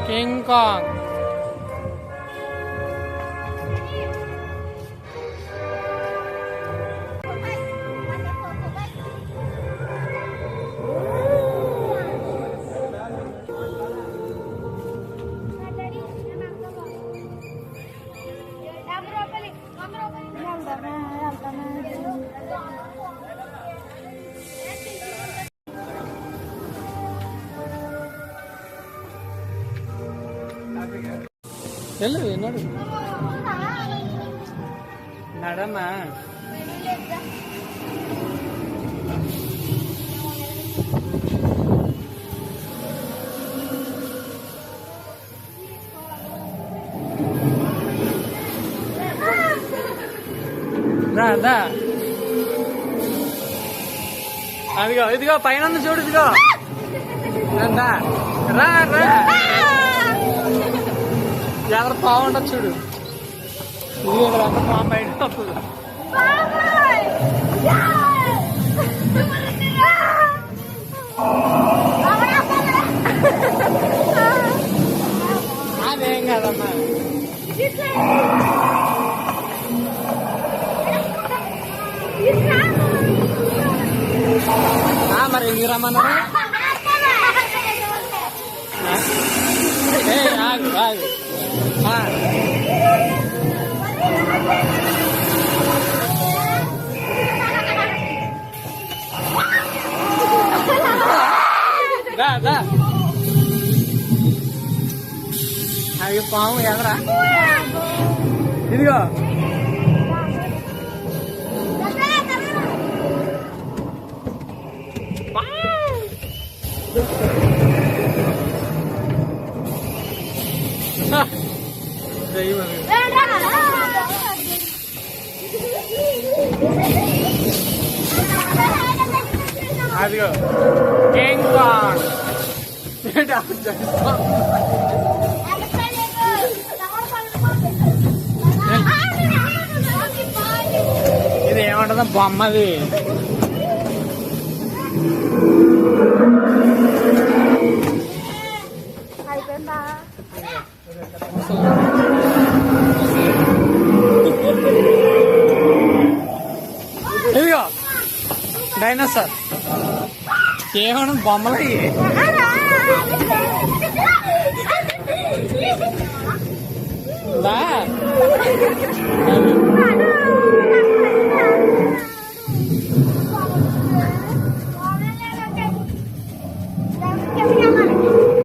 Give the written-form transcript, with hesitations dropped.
King Kong. వెళ్ళు నడు నడమ్మా. రా అదిగో ఇదిగో పైన చూడు, ఇదిగో రా రా. ఎవరు బాగుండదు చూడు, ఇది అంతా పాము బయట వస్తుంది. అదేం కాదమ్మా. మరి ఎందుకు రమ్మన్నా? ఆగు ఆగు. అవి పాము ఎదరా, ఇదిగో అదిగో కింగ్ కాంగ్. ఇది ఏమంటుందా బొమ్మది. ఇదిగో డైనోసార్. ఏమన్నా బొమ్మలు